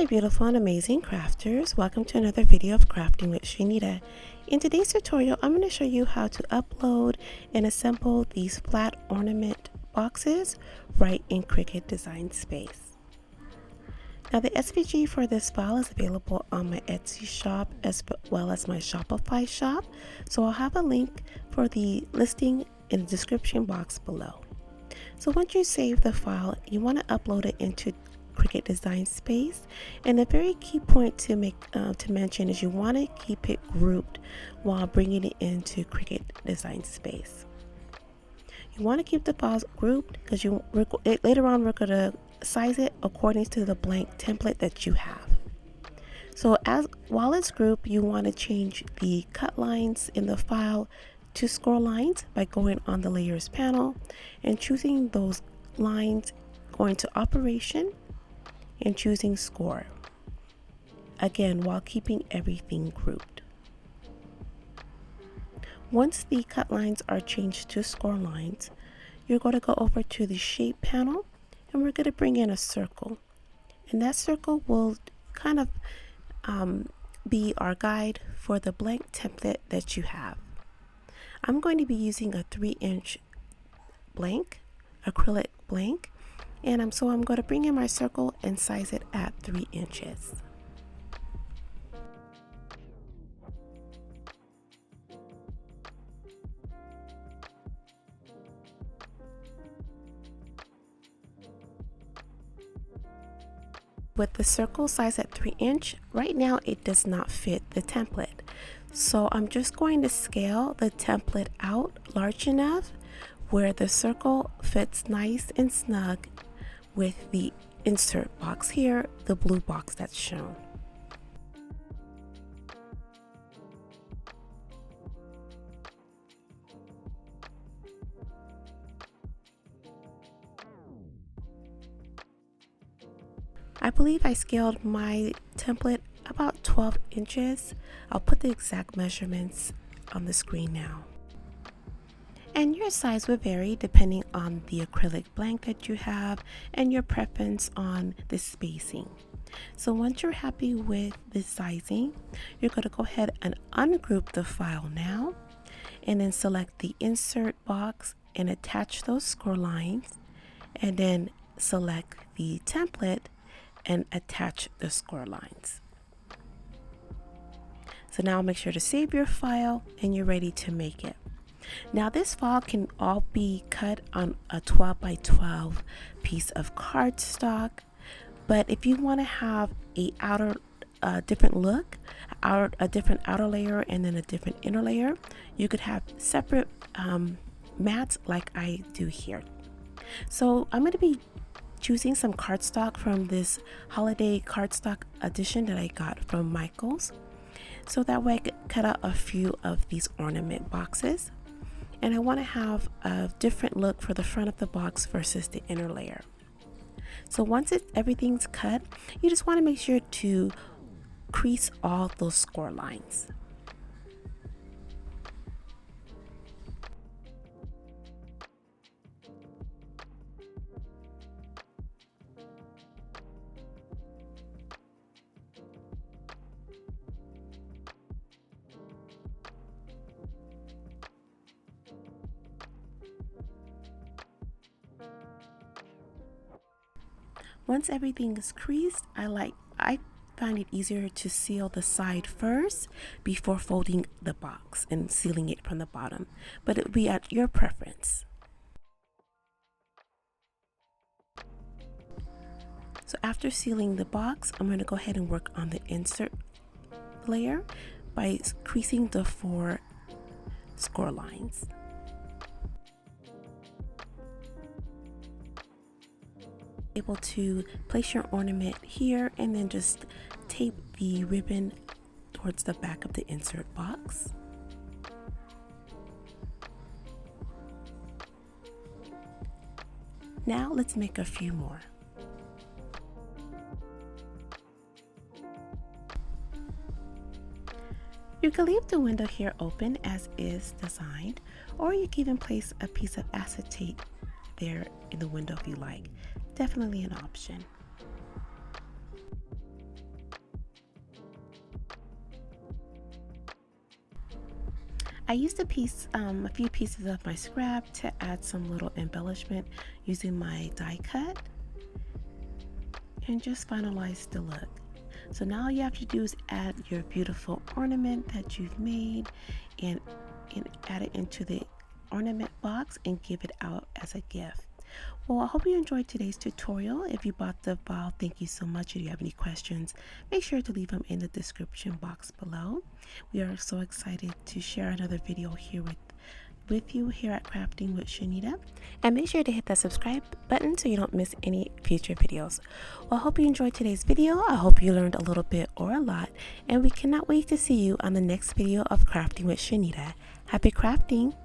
beautiful and amazing crafters. Welcome to another video of Crafting with Shaneda. In today's tutorial, I'm going to show you how to upload and assemble these flat ornament boxes right in Cricut Design Space. Now the SVG for this file is available on my Etsy shop as well as my Shopify shop. So I'll have a link for the listing in the description box below. So once you save the file, you want to upload it into Cricut Design Space, and a very key point to mention is you want to keep it grouped while bringing it into Cricut Design Space. You want to keep the files grouped because later on we're going to size it according to the blank template that you have. So while it's grouped, you want to change the cut lines in the file to score lines by going on the layers panel and choosing those lines, going to operation and choosing score, again while keeping everything grouped. Once the cut lines are changed to score lines, you're going to go over to the shape panel and we're going to bring in a circle, and that circle will kind of be our guide for the blank template that you have. I'm going to be using a 3-inch blank, acrylic blank, and I'm going to bring in my circle and size it at 3 inches. With the circle size at 3 inch, right now it does not fit the template. So I'm just going to scale the template out large enough where the circle fits nice and snug with the insert box here, the blue box that's shown. I believe I scaled my template about 12 inches. I'll put the exact measurements on the screen now. And your size will vary depending on the acrylic blank that you have and your preference on the spacing. So once you're happy with the sizing, you're going to go ahead and ungroup the file now, and then select the insert box and attach those score lines, and then select the template and attach the score lines. So now make sure to save your file and you're ready to make it. Now this file can all be cut on a 12 by 12 piece of cardstock, but if you want to have a different look, a different outer layer and then a different inner layer, you could have separate mats like I do here. So I'm going to be choosing some cardstock from this holiday cardstock edition that I got from Michaels, so that way I could cut out a few of these ornament boxes. And I want to have a different look for the front of the box versus the inner layer. So once everything's cut, you just want to make sure to crease all those score lines. Once everything is creased, I find it easier to seal the side first before folding the box and sealing it from the bottom, but it will be at your preference. So after sealing the box, I'm going to go ahead and work on the insert layer by creasing the 4 score lines. Able to place your ornament here and then just tape the ribbon towards the back of the insert box. Now let's make a few more. You can leave the window here open as is designed, or you can even place a piece of acetate there in the window if you like. Definitely an option. I used a few pieces of my scrap to add some little embellishment using my die cut and just finalize the look. So now all you have to do is add your beautiful ornament that you've made and add it into the ornament box and give it out as a gift. Well, I hope you enjoyed today's tutorial. If you bought the file, thank you so much. If you have any questions, make sure to leave them in the description box below. We are so excited to share another video here with you here at Crafting with Shaneda. And make sure to hit that subscribe button so you don't miss any future videos. Well, I hope you enjoyed today's video. I hope you learned a little bit or a lot. And we cannot wait to see you on the next video of Crafting with Shaneda. Happy crafting!